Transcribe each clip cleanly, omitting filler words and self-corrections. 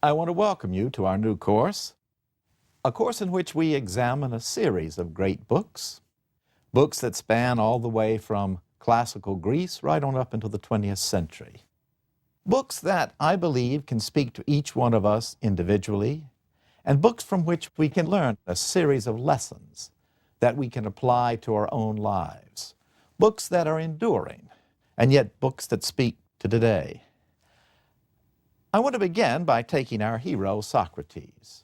I want to welcome you to our new course, a course in which we examine a series of great books, books that span all the way from classical Greece right on up into the 20th century. Books that I believe can speak to each one of us individually, and books from which we can learn a series of lessons that we can apply to our own lives. Books that are enduring, and yet books that speak to today. I want to begin by taking our hero, Socrates.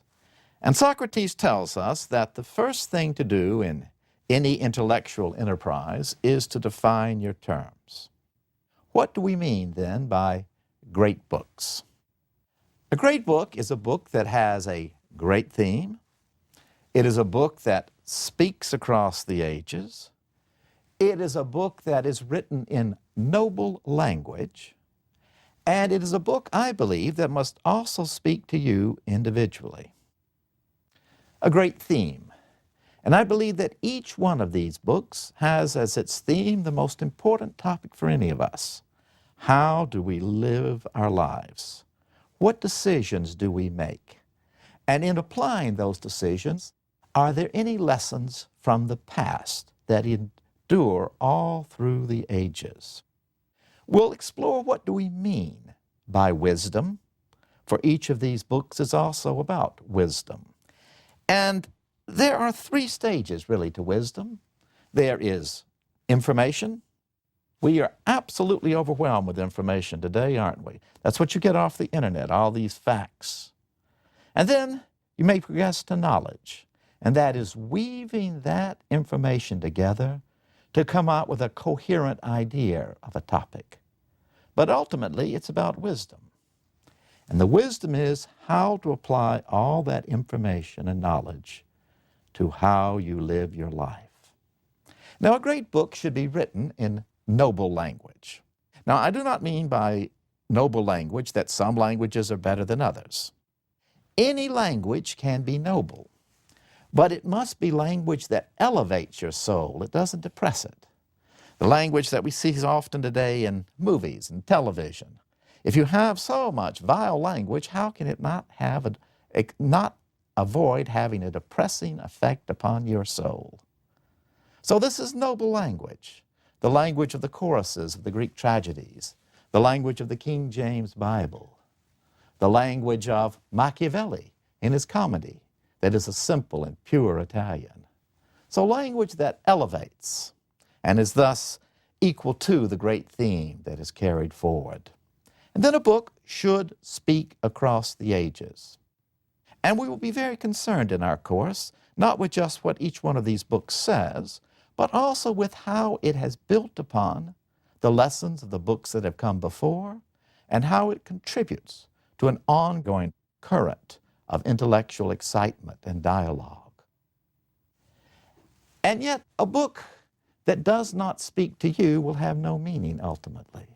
And Socrates tells us that the first thing to do in any intellectual enterprise is to define your terms. What do we mean then by great books? A great book is a book that has a great theme. It is a book that speaks across the ages. It is a book that is written in noble language. And it is a book, I believe, that must also speak to you individually. A great theme. And I believe that each one of these books has as its theme the most important topic for any of us. How do we live our lives? What decisions do we make? And in applying those decisions, are there any lessons from the past that endure all through the ages? We'll explore what do we mean by wisdom, for each of these books is also about wisdom. And there are three stages really to wisdom. There is information. We are absolutely overwhelmed with information today, aren't we? That's what you get off the internet, all these facts. And then you may progress to knowledge, and that is weaving that information together to come out with a coherent idea of a topic. But ultimately, it's about wisdom. And the wisdom is how to apply all that information and knowledge to how you live your life. Now, a great book should be written in noble language. Now, I do not mean by noble language that some languages are better than others. Any language can be noble. But it must be language that elevates your soul. It doesn't depress it. The language that we see often today in movies and television. If you have so much vile language, how can it not avoid having a depressing effect upon your soul? So this is noble language. The language of the choruses of the Greek tragedies. The language of the King James Bible. The language of Machiavelli in his comedy. That is a simple and pure Italian. So language that elevates and is thus equal to the great theme that is carried forward. And then a book should speak across the ages. And we will be very concerned in our course, not with just what each one of these books says, but also with how it has built upon the lessons of the books that have come before and how it contributes to an ongoing current of intellectual excitement and dialogue. And yet, a book that does not speak to you will have no meaning ultimately.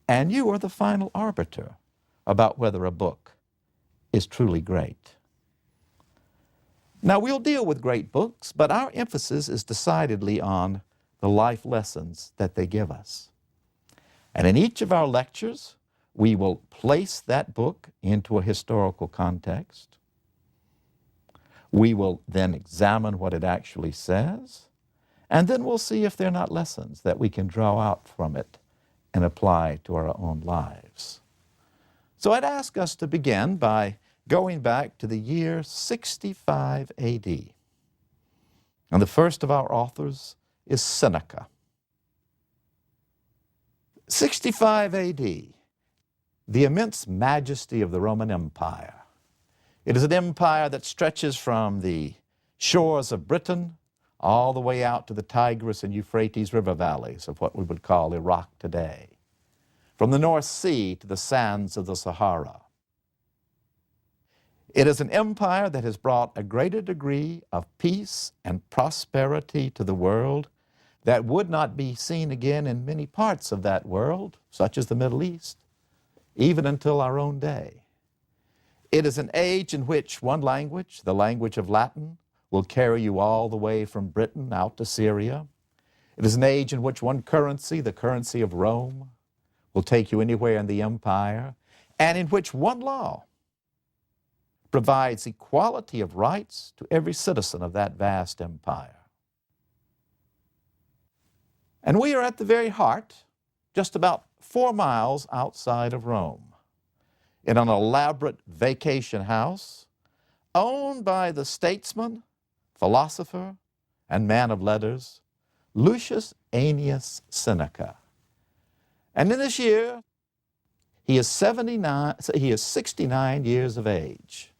And you are the final arbiter about whether a book is truly great. Now, we'll deal with great books, but our emphasis is decidedly on the life lessons that they give us. And in each of our lectures, we will place that book into a historical context. We will then examine what it actually says, and then we'll see if there are not lessons that we can draw out from it and apply to our own lives. So I'd ask us to begin by going back to the year 65 AD. And the first of our authors is Seneca. 65 AD. The immense majesty of the Roman Empire. It is an empire that stretches from the shores of Britain all the way out to the Tigris and Euphrates river valleys of what we would call Iraq today. From the North Sea to the sands of the Sahara. It is an empire that has brought a greater degree of peace and prosperity to the world that would not be seen again in many parts of that world, such as the Middle East, even until our own day. It is an age in which one language, the language of Latin, will carry you all the way from Britain out to Syria. It is an age in which one currency, the currency of Rome, will take you anywhere in the empire, and in which one law provides equality of rights to every citizen of that vast empire. And we are at the very heart, just about 4 miles outside of Rome, in an elaborate vacation house owned by the statesman, philosopher, and man of letters, Lucius Aeneas Seneca. And in this year, he is 69 years of age.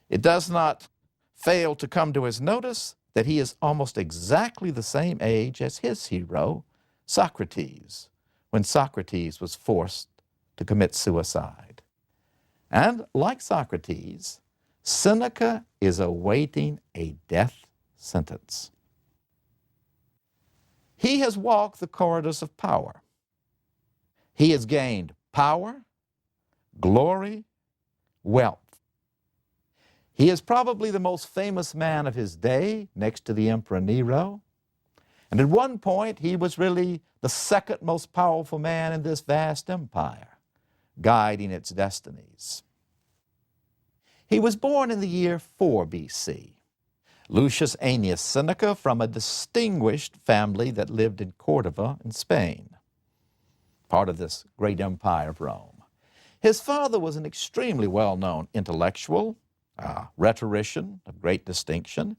It does not fail to come to his notice that he is almost exactly the same age as his hero, Socrates, when Socrates was forced to commit suicide. And like Socrates, Seneca is awaiting a death sentence. He has walked the corridors of power. He has gained power, glory, wealth. He is probably the most famous man of his day, next to the Emperor Nero. And at one point, he was really the second most powerful man in this vast empire, guiding its destinies. He was born in the year 4 BC. Lucius Aeneas Seneca, from a distinguished family that lived in Cordova in Spain, part of this great empire of Rome. His father was an extremely well-known intellectual, rhetorician of great distinction,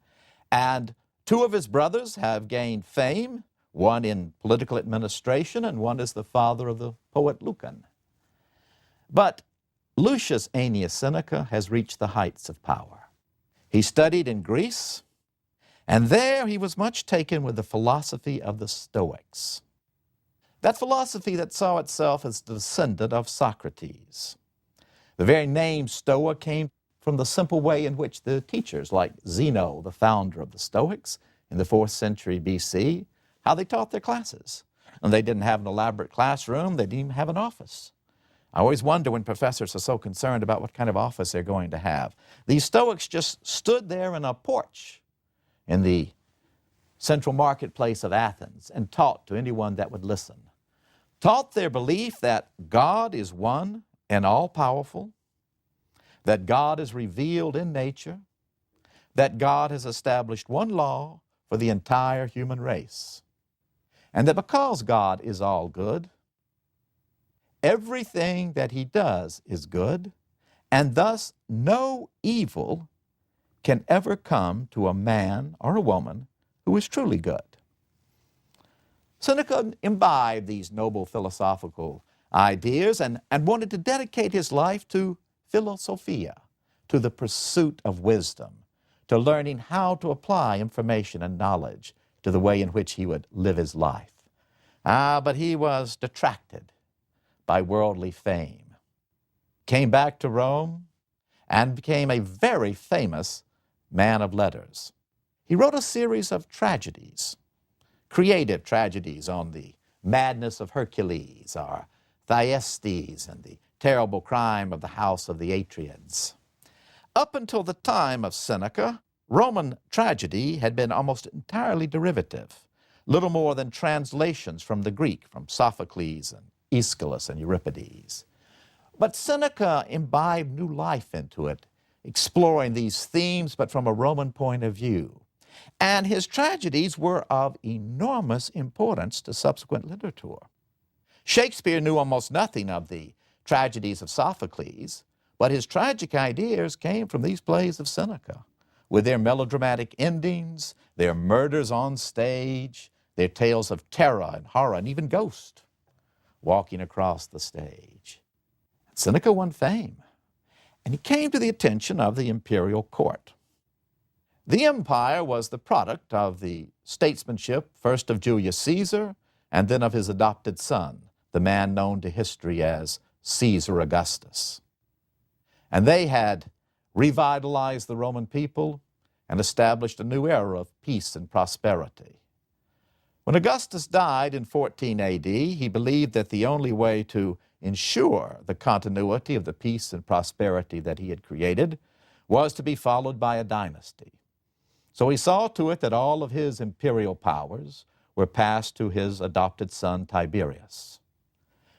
and 2 of his brothers have gained fame, one in political administration and one is the father of the poet Lucan. But Lucius Aeneas Seneca has reached the heights of power. He studied in Greece, and there he was much taken with the philosophy of the Stoics. That philosophy that saw itself as the descendant of Socrates. The very name Stoa came from the simple way in which the teachers, like Zeno, the founder of the Stoics, in the 4th century BC, how they taught their classes. And they didn't have an elaborate classroom, they didn't even have an office. I always wonder when professors are so concerned about what kind of office they're going to have. These Stoics just stood there in a porch in the central marketplace of Athens and taught to anyone that would listen. Taught their belief that God is one and all-powerful, that God is revealed in nature, that God has established one law for the entire human race, and that because God is all good, everything that he does is good, and thus no evil can ever come to a man or a woman who is truly good. Seneca imbibed these noble philosophical ideas and wanted to dedicate his life to philosophia, to the pursuit of wisdom, to learning how to apply information and knowledge to the way in which he would live his life. But he was detracted by worldly fame, came back to Rome, and became a very famous man of letters. He wrote a series of tragedies, creative tragedies on the madness of Hercules, or Thyestes, and the terrible crime of the house of the Atrides. Up until the time of Seneca, Roman tragedy had been almost entirely derivative, little more than translations from the Greek, from Sophocles and Aeschylus and Euripides. But Seneca imbibed new life into it, exploring these themes, but from a Roman point of view. And his tragedies were of enormous importance to subsequent literature. Shakespeare knew almost nothing of the tragedies of Sophocles, but his tragic ideas came from these plays of Seneca, with their melodramatic endings, their murders on stage, their tales of terror and horror, and even ghosts walking across the stage. Seneca won fame, and he came to the attention of the imperial court. The empire was the product of the statesmanship first of Julius Caesar and then of his adopted son, the man known to history as Caesar Augustus. And they had revitalized the Roman people and established a new era of peace and prosperity. When Augustus died in 14 AD, he believed that the only way to ensure the continuity of the peace and prosperity that he had created was to be followed by a dynasty. So he saw to it that all of his imperial powers were passed to his adopted son Tiberius.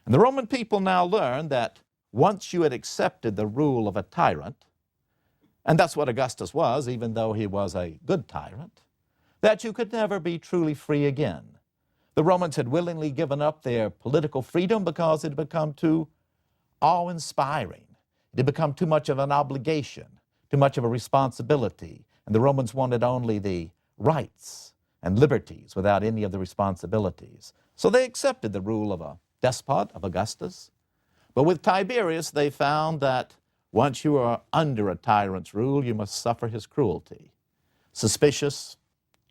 And the Roman people now learned that once you had accepted the rule of a tyrant, and that's what Augustus was, even though he was a good tyrant, that you could never be truly free again. The Romans had willingly given up their political freedom because it had become too awe-inspiring. It had become too much of an obligation, too much of a responsibility, and the Romans wanted only the rights and liberties without any of the responsibilities. So they accepted the rule of a despot, of Augustus. But with Tiberius, they found that once you are under a tyrant's rule, you must suffer his cruelty. Suspicious,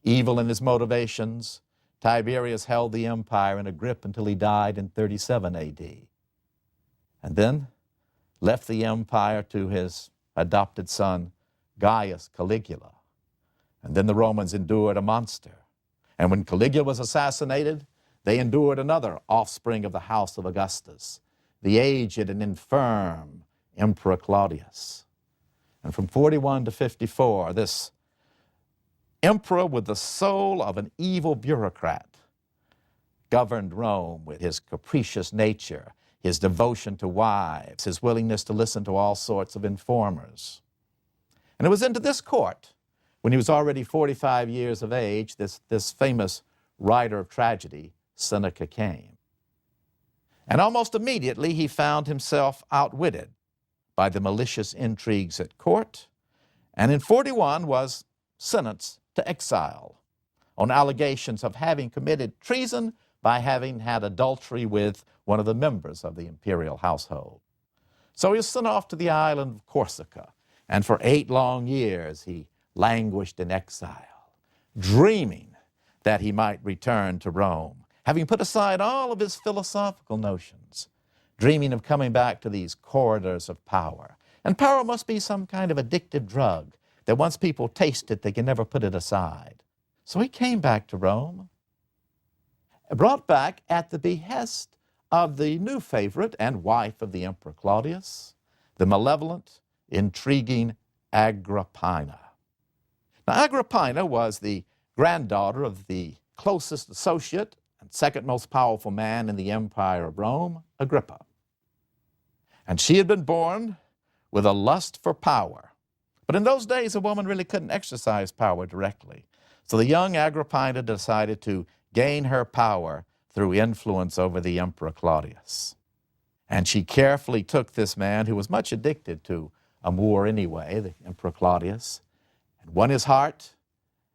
evil in his motivations, Tiberius held the empire in a grip until he died in 37 AD. And then left the empire to his adopted son, Gaius Caligula. And then the Romans endured a monster. And when Caligula was assassinated, they endured another offspring of the house of Augustus, the aged and infirm Emperor Claudius. And from 41 to 54, this emperor with the soul of an evil bureaucrat governed Rome with his capricious nature, his devotion to wives, his willingness to listen to all sorts of informers. And it was into this court, when he was already 45 years of age, this famous writer of tragedy, Seneca, came. And almost immediately he found himself outwitted by the malicious intrigues at court, and in 41 was sentenced to exile on allegations of having committed treason by having had adultery with one of the members of the imperial household. So he was sent off to the island of Corsica, and for 8 long years he languished in exile, dreaming that he might return to Rome, having put aside all of his philosophical notions, dreaming of coming back to these corridors of power. And power must be some kind of addictive drug that once people taste it, they can never put it aside. So he came back to Rome, brought back at the behest of the new favorite and wife of the Emperor Claudius, the malevolent, intriguing Agrippina. Now, Agrippina was the granddaughter of the closest associate and second most powerful man in the Empire of Rome, Agrippa. And she had been born with a lust for power. But in those days, a woman really couldn't exercise power directly. So the young Agrippina decided to gain her power through influence over the Emperor Claudius. And she carefully took this man, who was much addicted to amour anyway, the Emperor Claudius, and won his heart,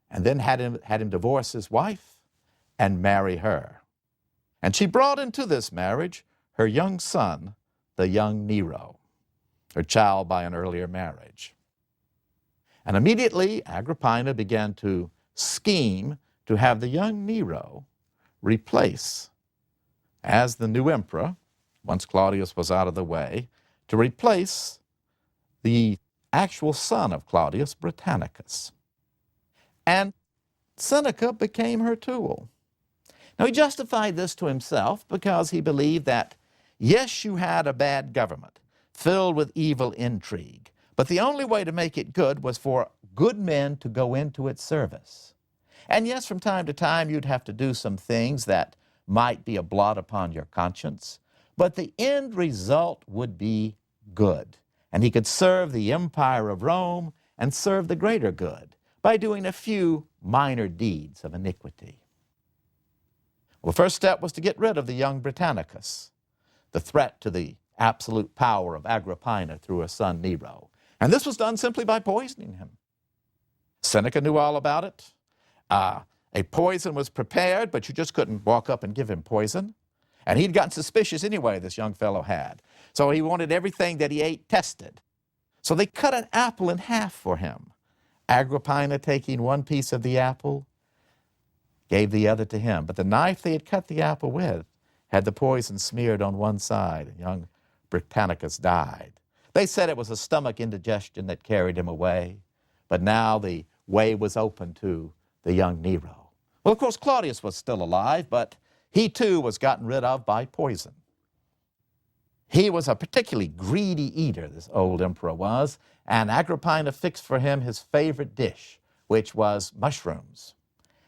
and then had him divorce his wife and marry her. And she brought into this marriage her young son, the young Nero, her child by an earlier marriage. And immediately, Agrippina began to scheme to have the young Nero replace, as the new emperor, once Claudius was out of the way, to replace the actual son of Claudius, Britannicus. And Seneca became her tool. Now, he justified this to himself because he believed that, yes, you had a bad government filled with evil intrigue, but the only way to make it good was for good men to go into its service. And yes, from time to time, you'd have to do some things that might be a blot upon your conscience, but the end result would be good. And he could serve the empire of Rome and serve the greater good by doing a few minor deeds of iniquity. Well, the first step was to get rid of the young Britannicus, the threat to the absolute power of Agrippina through her son Nero. And this was done simply by poisoning him. Seneca knew all about it. A poison was prepared, but you just couldn't walk up and give him poison. And he'd gotten suspicious anyway, this young fellow had. So he wanted everything that he ate tested. So they cut an apple in half for him. Agrippina, taking one piece of the apple, gave the other to him. But the knife they had cut the apple with had the poison smeared on one side, and young Britannicus died. They said it was a stomach indigestion that carried him away, but now the way was open to the young Nero. Well, of course, Claudius was still alive, but he too was gotten rid of by poison. He was a particularly greedy eater, this old emperor was, and Agrippina fixed for him his favorite dish, which was mushrooms.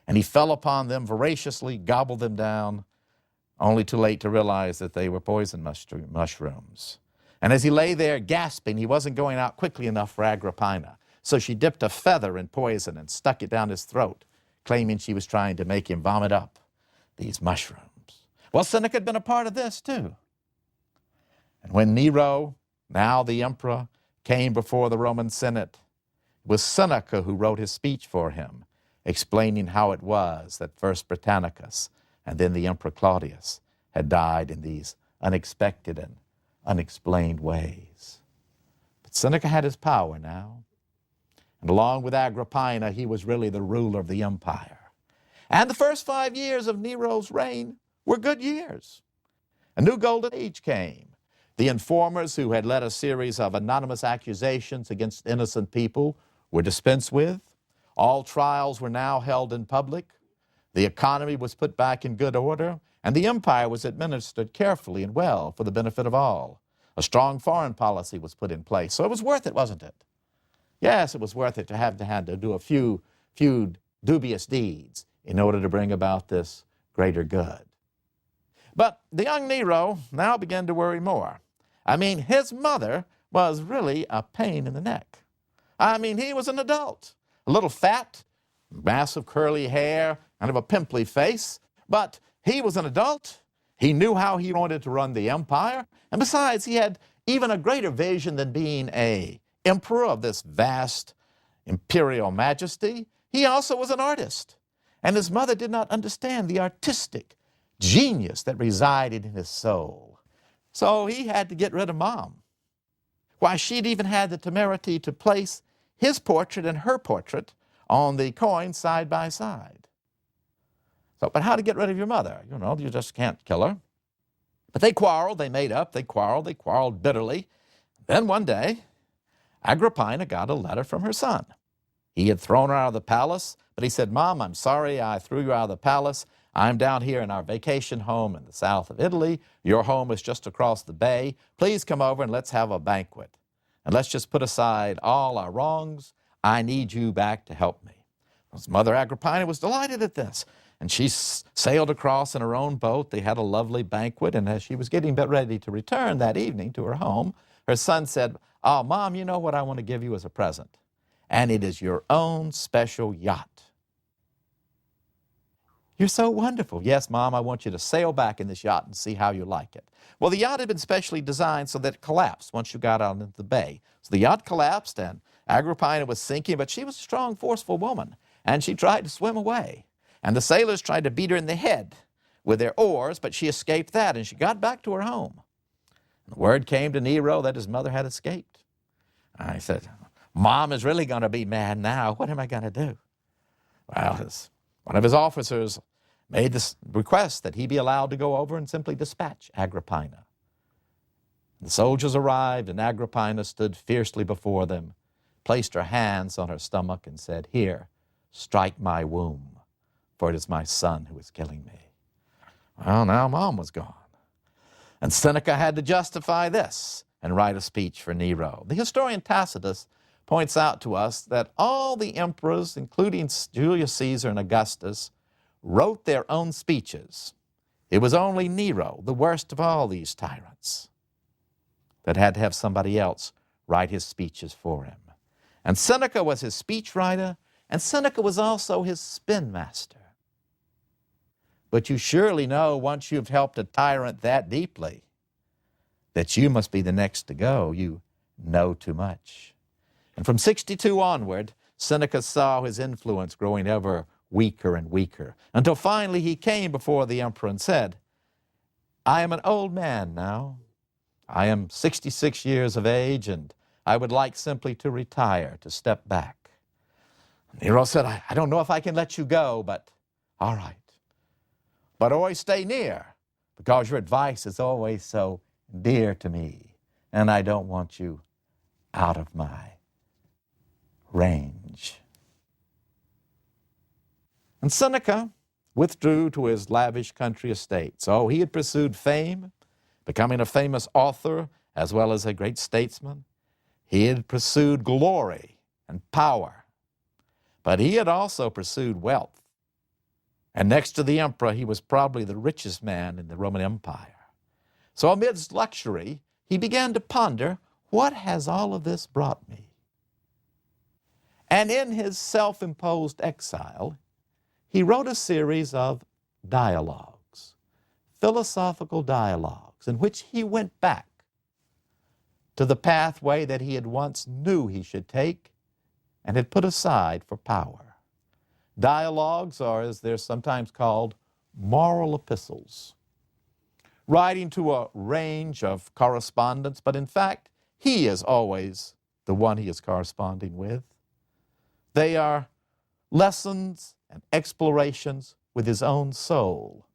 And he fell upon them voraciously, gobbled them down, only too late to realize that they were poison mushrooms. And as he lay there gasping, he wasn't going out quickly enough for Agrippina. So she dipped a feather in poison and stuck it down his throat, claiming she was trying to make him vomit up these mushrooms. Well, Seneca had been a part of this too. And when Nero, now the emperor, came before the Roman Senate, it was Seneca who wrote his speech for him, explaining how it was that first Britannicus and then the Emperor Claudius had died in these unexpected and unexplained ways. But Seneca had his power now. And along with Agrippina, he was really the ruler of the empire. And the first 5 years of Nero's reign were good years. A new golden age came. The informers who had led a series of anonymous accusations against innocent people were dispensed with. All trials were now held in public. The economy was put back in good order, and the empire was administered carefully and well for the benefit of all. A strong foreign policy was put in place, so it was worth it, wasn't it? Yes, it was worth it to have to do a few dubious deeds in order to bring about this greater good. But the young Nero now began to worry more. I mean, his mother was really a pain in the neck. I mean, he was an adult, a little fat, massive curly hair, kind of a pimply face, but he was an adult. He knew how he wanted to run the empire, and besides, he had even a greater vision than being an emperor of this vast imperial majesty. He also was an artist, and his mother did not understand the artistic genius that resided in his soul. So he had to get rid of Mom. Why, she'd even had the temerity to place his portrait and her portrait on the coin side by side. So, but how to get rid of your mother? You know, you just can't kill her. But they quarreled, they made up, they quarreled bitterly. Then one day, Agrippina got a letter from her son. He had thrown her out of the palace, but he said, Mom, I'm sorry I threw you out of the palace. I'm down here in our vacation home in the south of Italy. Your home is just across the bay. Please come over and let's have a banquet. And let's just put aside all our wrongs. I need you back to help me. His mother Agrippina was delighted at this. And she sailed across in her own boat. They had a lovely banquet. And as she was getting ready to return that evening to her home, her son said, Oh, Mom, you know what I want to give you as a present? And it is your own special yacht. You're so wonderful. Yes, Mom, I want you to sail back in this yacht and see how you like it. Well, the yacht had been specially designed so that it collapsed once you got out into the bay. So the yacht collapsed and Agrippina was sinking, but she was a strong, forceful woman, and she tried to swim away. And the sailors tried to beat her in the head with their oars, but she escaped that, and she got back to her home. And the word came to Nero that his mother had escaped. I said, Mom is really going to be mad now. What am I going to do? Well, one of his officers made this request that he be allowed to go over and simply dispatch Agrippina. The soldiers arrived, and Agrippina stood fiercely before them, placed her hands on her stomach, and said, Here, strike my womb, for it is my son who is killing me. Well, now Mom was gone. And Seneca had to justify this and write a speech for Nero. The historian Tacitus points out to us that all the emperors, including Julius Caesar and Augustus, wrote their own speeches. It was only Nero, the worst of all these tyrants, that had to have somebody else write his speeches for him. And Seneca was his speechwriter, and Seneca was also his spin master. But you surely know, once you've helped a tyrant that deeply, that you must be the next to go. You know too much. And from 62 onward, Seneca saw his influence growing ever weaker and weaker, until finally he came before the emperor and said, I am an old man now. I am 66 years of age, and I would like simply to retire, to step back. Nero said, I don't know if I can let you go, but all right. But always stay near, because your advice is always so dear to me, and I don't want you out of my range. And Seneca withdrew to his lavish country estate. So he had pursued fame, becoming a famous author as well as a great statesman. He had pursued glory and power, but he had also pursued wealth. And next to the emperor, he was probably the richest man in the Roman Empire. So amidst luxury, he began to ponder, what has all of this brought me? And in his self-imposed exile, he wrote a series of dialogues, philosophical dialogues, in which he went back to the pathway that he had once knew he should take and had put aside for power. Dialogues are, as they're sometimes called, moral epistles, writing to a range of correspondents, but in fact, he is always the one he is corresponding with. They are lessons and explorations with his own soul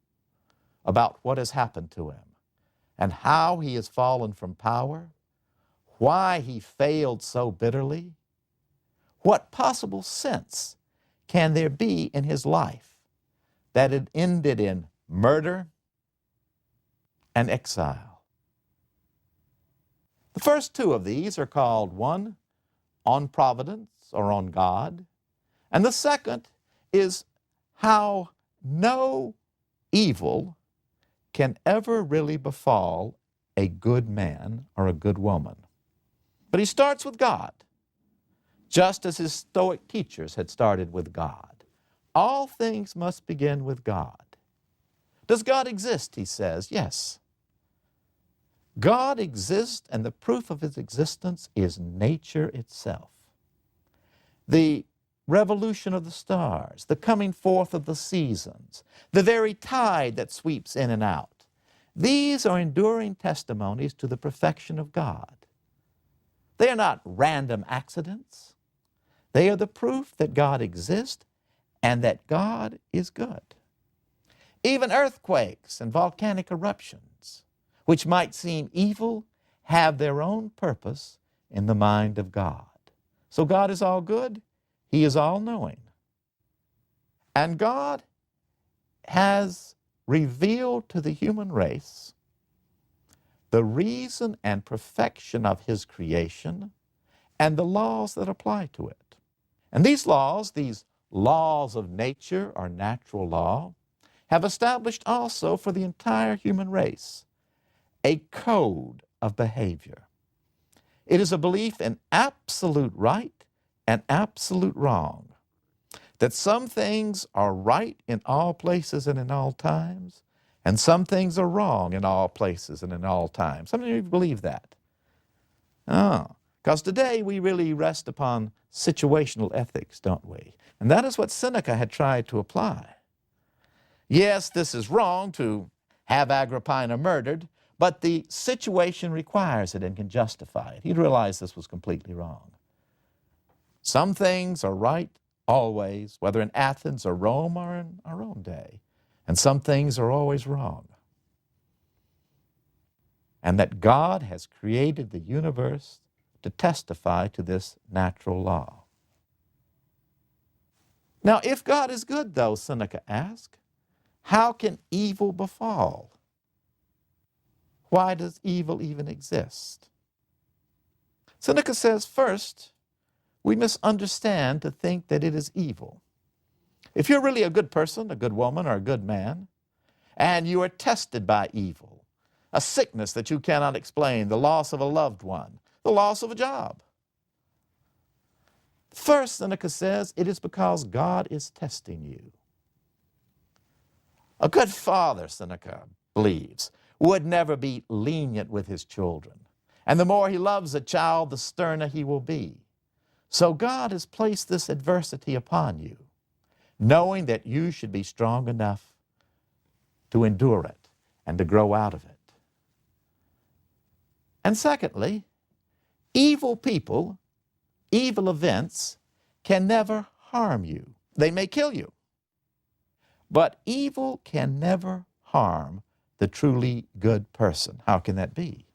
about what has happened to him and how he has fallen from power, why he failed so bitterly, what possible sense can there be in his life that had ended in murder and exile. The first two of these are called, one, On Providence, or On God, and the second is how no evil can ever really befall a good man or a good woman. But he starts with God, just as his Stoic teachers had started with God. All things must begin with God. Does God exist, he says? Yes. God exists, and the proof of his existence is nature itself. The revolution of the stars, the coming forth of the seasons, the very tide that sweeps in and out. These are enduring testimonies to the perfection of God. They are not random accidents. They are the proof that God exists and that God is good. Even earthquakes and volcanic eruptions, which might seem evil, have their own purpose in the mind of God. So God is all good. He is all-knowing. And God has revealed to the human race the reason and perfection of his creation and the laws that apply to it. And these laws of nature or natural law, have established also for the entire human race a code of behavior. It is a belief in absolute right and absolute wrong, that some things are right in all places and in all times, and some things are wrong in all places and in all times. Some of you believe that. Oh, because today we really rest upon situational ethics, don't we? And that is what Seneca had tried to apply. Yes, this is wrong to have Agrippina murdered, but the situation requires it and can justify it. He realized this was completely wrong. Some things are right always, whether in Athens or Rome or in our own day. And some things are always wrong. And that God has created the universe to testify to this natural law. Now, if God is good, though, Seneca asked, how can evil befall? Why does evil even exist? Seneca says, first, we must understand to think that it is evil. If you're really a good person, a good woman, or a good man, and you are tested by evil, a sickness that you cannot explain, the loss of a loved one, the loss of a job. First, Seneca says, it is because God is testing you. A good father, Seneca believes, would never be lenient with his children. And the more he loves a child, the sterner he will be. So God has placed this adversity upon you, knowing that you should be strong enough to endure it and to grow out of it. And secondly, evil people, evil events can never harm you. They may kill you, but evil can never harm the truly good person. How can that be?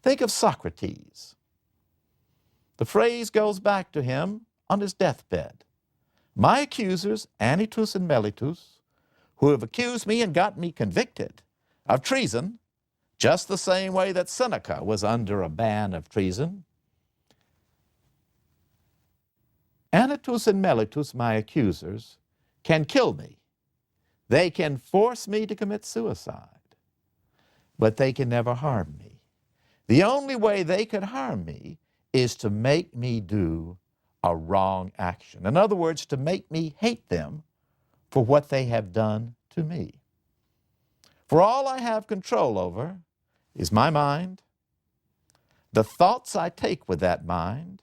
Think of Socrates. The phrase goes back to him on his deathbed. My accusers, Anytus and Melitus, who have accused me and got me convicted of treason, just the same way that Seneca was under a ban of treason. Anytus and Melitus, my accusers, can kill me. They can force me to commit suicide, but they can never harm me. The only way they could harm me is to make me do a wrong action. In other words, to make me hate them for what they have done to me. For all I have control over is my mind, the thoughts I take with that mind,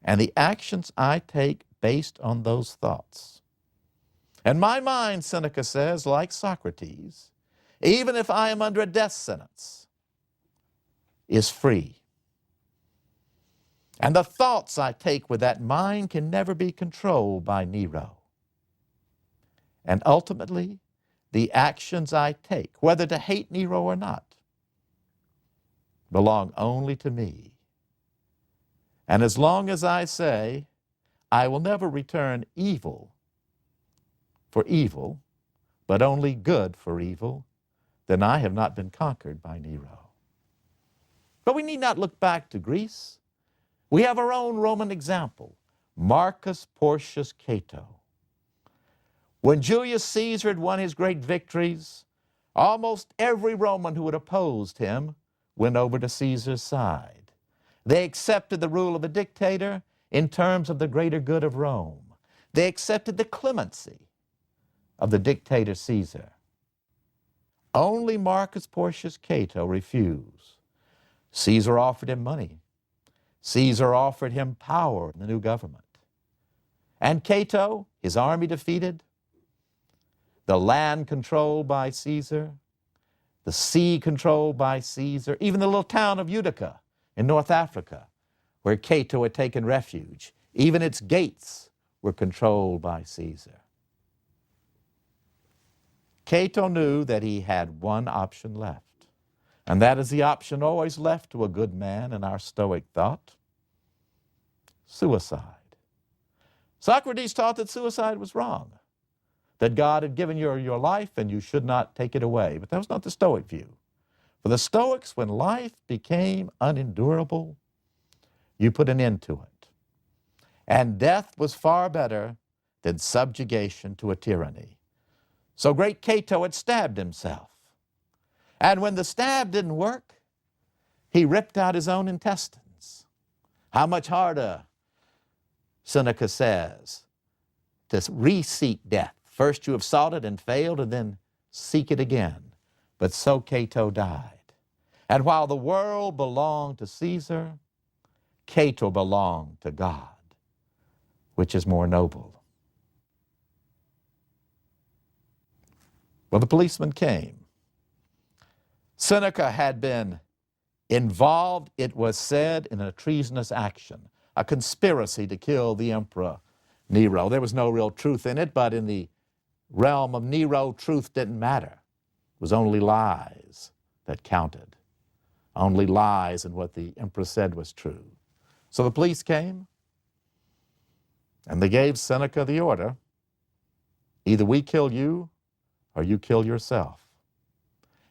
and the actions I take based on those thoughts. And my mind, Seneca says, like Socrates, even if I am under a death sentence, is free. And the thoughts I take with that mind can never be controlled by Nero. And ultimately, the actions I take, whether to hate Nero or not, belong only to me. And as long as I say, I will never return evil for evil, but only good for evil, then I have not been conquered by Nero. But we need not look back to Greece. We have our own Roman example, Marcus Porcius Cato. When Julius Caesar had won his great victories, almost every Roman who had opposed him went over to Caesar's side. They accepted the rule of a dictator in terms of the greater good of Rome. They accepted the clemency of the dictator Caesar. Only Marcus Porcius Cato refused. Caesar offered him money. Caesar offered him power in the new government. And Cato, his army defeated, the land controlled by Caesar, the sea controlled by Caesar, even the little town of Utica in North Africa, where Cato had taken refuge, even its gates were controlled by Caesar. Cato knew that he had one option left, and that is the option always left to a good man in our Stoic thought: suicide. Socrates taught that suicide was wrong, that God had given you your life and you should not take it away. But that was not the Stoic view. For the Stoics, when life became unendurable, you put an end to it. And death was far better than subjugation to a tyranny. So great Cato had stabbed himself. And when the stab didn't work, he ripped out his own intestines. How much harder, Seneca says, to re-seek death. First you have sought it and failed, and then seek it again. But so Cato died. And while the world belonged to Caesar, Cato belonged to God, which is more noble. Well, the policeman came. Seneca had been involved, it was said, in a treasonous action, a conspiracy to kill the Emperor Nero. There was no real truth in it, but in the realm of Nero, truth didn't matter. It was only lies that counted. Only lies and what the emperor said was true. So the police came, and they gave Seneca the order: either we kill you or you kill yourself.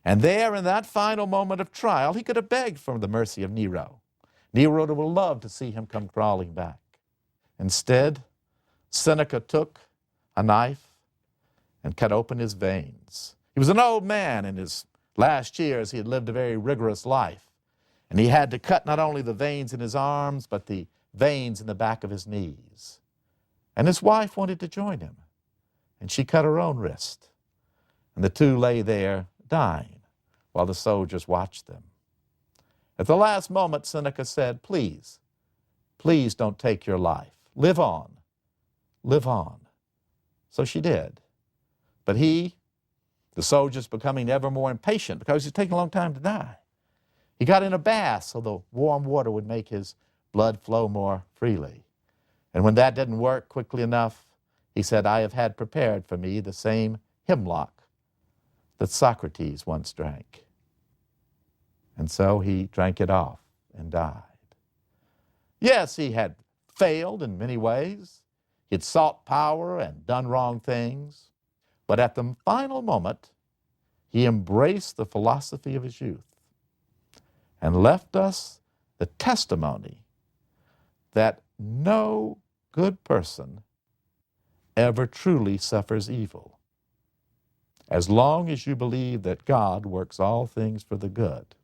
And there, in that final moment of trial, he could have begged for the mercy of Nero. Nero would have loved to see him come crawling back. Instead, Seneca took a knife and cut open his veins. He was an old man. In his last years, he had lived a very rigorous life. And he had to cut not only the veins in his arms, but the veins in the back of his knees. And his wife wanted to join him, and she cut her own wrist. And the two lay there dying while the soldiers watched them. At the last moment, Seneca said, please don't take your life. Live on. Live on. So she did. But the soldiers becoming ever more impatient because he's taking a long time to die. He got in a bath so the warm water would make his blood flow more freely. And when that didn't work quickly enough, he said, I have had prepared for me the same hemlock that Socrates once drank. And so he drank it off and died. Yes, he had failed in many ways. He had sought power and done wrong things. But at the final moment, he embraced the philosophy of his youth and left us the testimony that no good person ever truly suffers evil, as long as you believe that God works all things for the good